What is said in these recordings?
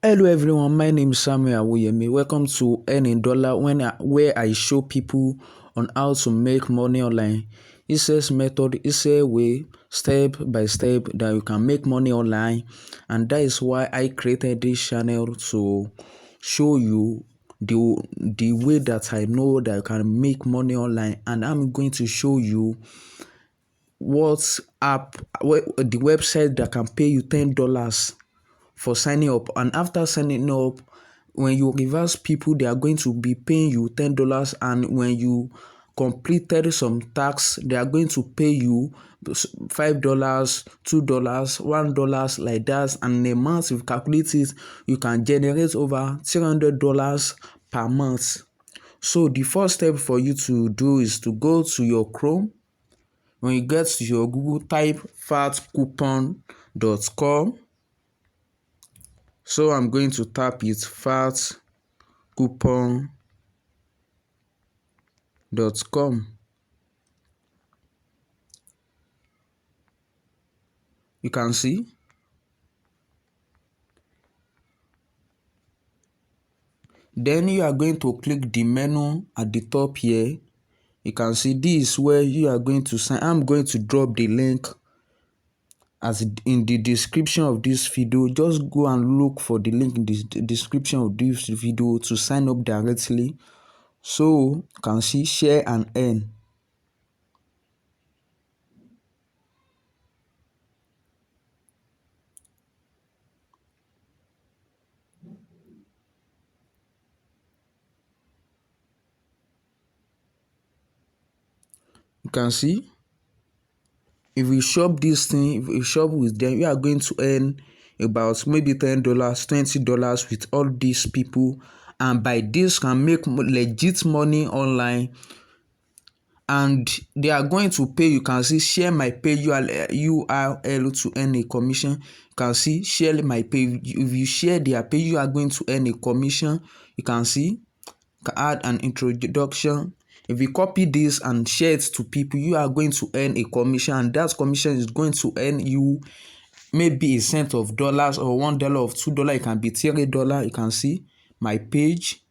Hello everyone, my name is Samuel Awuyemi. Welcome to Earning Dollar where I show people on how to make money online. It's a method, it's a way, step by step that you can make money online, and that is why I created this channel to show you the way that I know that you can make money online, and I'm going to show you the website that can pay you $10 for signing up. And after signing up, when you reverse people, they are going to be paying you $10, and when you completed some tax, they are going to pay you $5, $2, $1 like that. And the month, if you calculate it, you can generate over $300 per month. So the first step for you to do is to go to your Chrome. When you get to your Google, type fatcoupon.com. So I'm going to tap it, fatcoupon.com. You can see. Then you are going to click the menu at the top here. You can see this is where you are going to sign. I'm going to drop the link as in the description of this video. Just go and look for the link in the description of this video to sign up directly. So you can see share and earn. You can see, if you shop this thing, if you shop with them, you are going to earn about maybe $10, $20 with all these people, and by this can make legit money online. And they are going to pay. You can see share my pay URL to earn a commission. You can see share my pay. If you share their pay, you are going to earn a commission. You can see add an introduction. If you copy this and share it to people, you are going to earn a commission, and that commission is going to earn you maybe a cent of dollars or $1 or $2. It can be $3. You can see my page.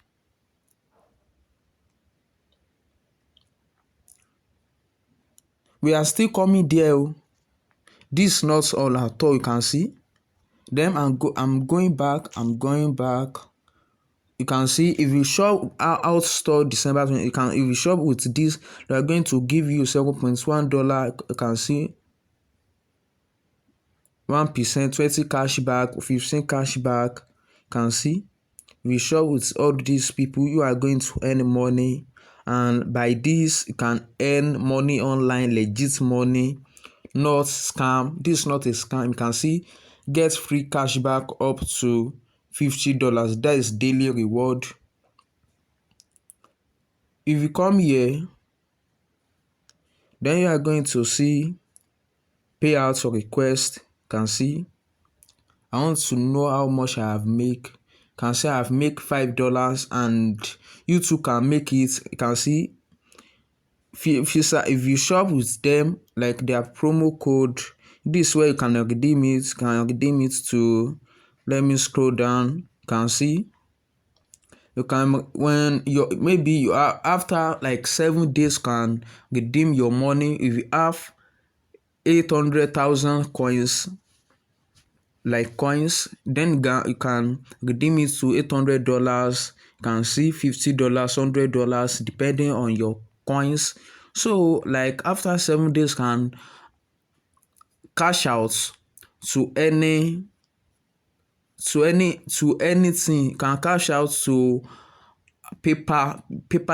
We are still coming there. This is not all at all. You can see. Then I'm going back. You can see if you shop out store December 20, if you shop with this, they are going to give you $7.1. You can see 1%, 20 cashback, 15 cashback. You can see if you shop with all these people, you are going to earn money, and by this you can earn money online, legit money, not scam. This is not a scam. You can see get free cashback up to $50. That is daily reward. If you come here, then you are going to see payout request. You can see I want to know how much I have make. You can see I have make $5, and you too can make it. You can see if you shop with them, like their promo code, this is where you can redeem it. To, let me scroll down. You can see you can, when you are after like 7 days, can redeem your money. If you have 800,000 coins, then you can redeem it to $800. You can see $50, $100, depending on your coins. So like after 7 days, can cash out to anything. You can cash out to paper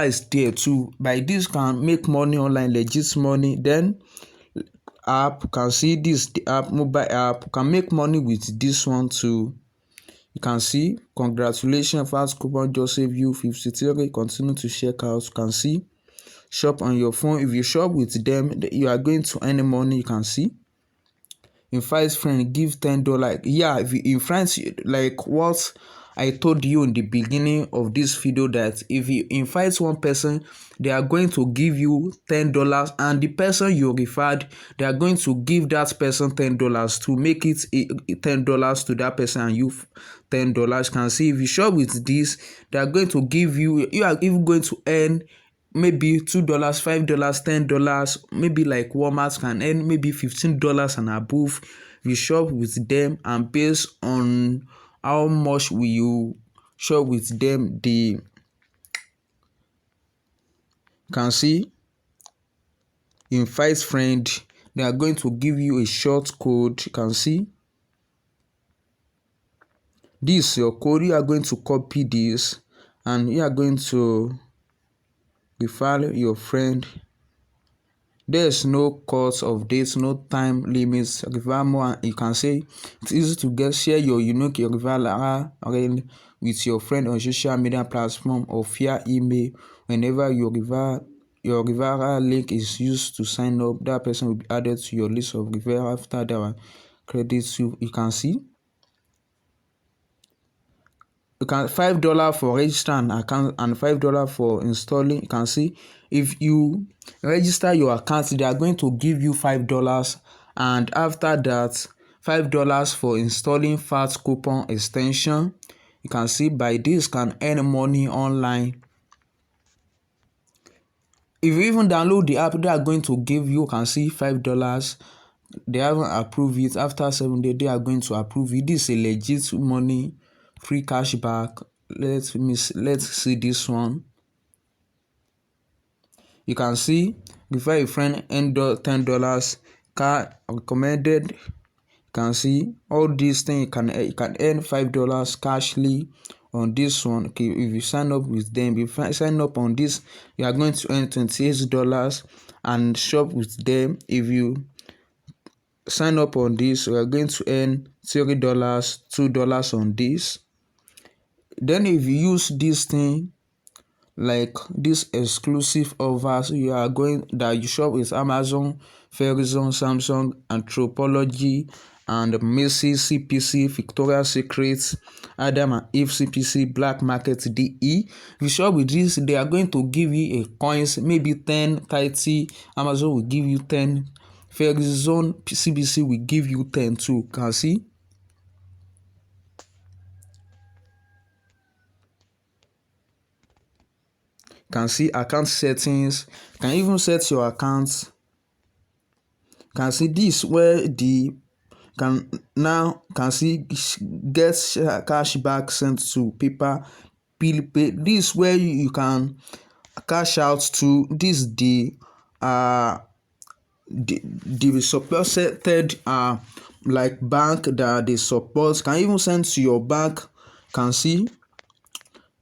is there too. By this can make money online, legit money. Then app, can see this, the app, mobile app, can make money with this one too. You can see congratulations, fast coupon just save you 53. Continue to check out. You can see shop on your phone. If you shop with them, you are going to earn money. You can see invite friend, give $10. Yeah, if you invite, like what I told you in the beginning of this video that if you invite one person, they are going to give you $10, and the person you referred, they are going to give that person $10 to make it $10 to that person, and you $10. Can see if you shop with this, they are going to give you. You are even going to earn maybe $2, $5, $10. Maybe like Walmart can earn maybe $15 and above. You shop with them, and based on how much will you shop with them, the can see invite friend, they are going to give you a short code. You can see this your code. You are going to copy this, and you are going to refer your friend. There's no cost of dates, no time limits. Refer more. You can say it's easy to get. Share your unique referral with your friend on social media platform or via email. Whenever your referral link is used to sign up, that person will be added to your list of referral after that credits. You can see. You can $5 for registering an account and $5 for installing. You can see if you register your account, they are going to give you $5, and after that $5 for installing fat coupon extension. You can see by this can earn money online. If you even download the app, they are going to give you can see $5. They haven't approved it. After 7 days, they are going to approve it. This is a legit money, free cashback. Let's see this one. You can see refer a friend, earn $10, car recommended. You can see all these things. You can earn $5 cashly on this one. Okay, if you sign up with them, if you sign up on this, you are going to earn $28 and shop with them. If you sign up on this, we are going to earn $3, $2 on this. Then if you use this thing like this exclusive offers, you are going that you shop with Amazon, Verizon, Samsung, Anthropology, and Macy's, CPC, Victoria's Secret, Adam and Eve, CPC, Black Market, DE. If you shop with this, they are going to give you a coins, maybe 10, 30. Amazon will give you 10. Verizon, CBC will give you 10 too. Can see. Can see account settings. Can even set your account. Can see this where the can see get cashback sent to PayPal, Pay. This where you can cash out to this the supported like bank that they support. Can even send to your bank. Can see.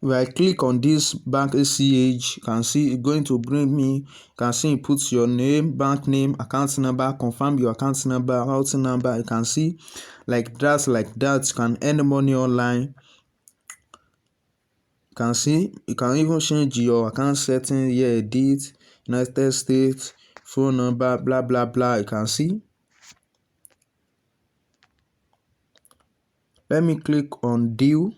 When I click on this bank ACH, can see it's going to bring me. Can see it puts your name, bank name, account number, confirm your account number, routing number. You can see like that. You can earn money online. You can see you can even change your account setting here, date, United States, phone number, blah blah blah. You can see. Let me click on deal.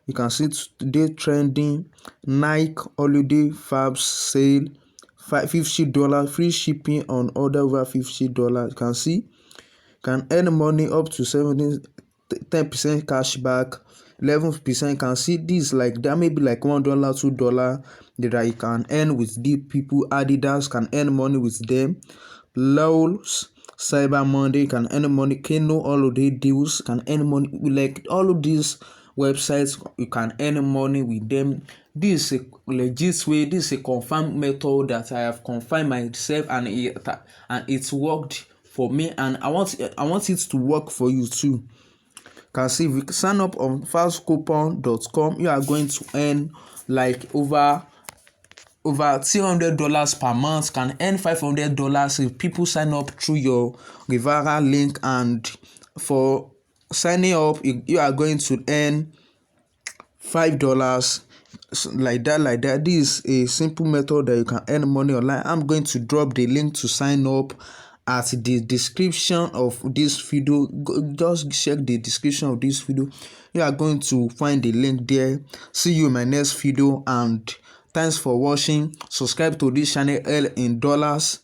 You can see today trending Nike holiday Fabs sale, $50 free shipping on order over $50. You can see can earn money up to 10% cashback, 11%. You can see this like that, maybe like $1, $2 that you can earn with the people. Adidas can earn money with them. Lowe's, Cyber Monday can earn money. Kano holiday deals can earn money. Like all of these websites, you can earn money with them. This is a legit way. This is a confirmed method that I have confirmed myself, and it's worked for me, and I want it to work for you too. Can see if you sign up on fastcoupon.com, you are going to earn like over $300 per month. Can earn $500 if people sign up through your referral link, and for signing up you are going to earn $5 like that. This is a simple method that you can earn money online. I'm going to drop the link to sign up, at the description of this video. Just check the description of this video. You are going to find the link there. See you in my next video, and thanks for watching. Subscribe to this channel L in dollars.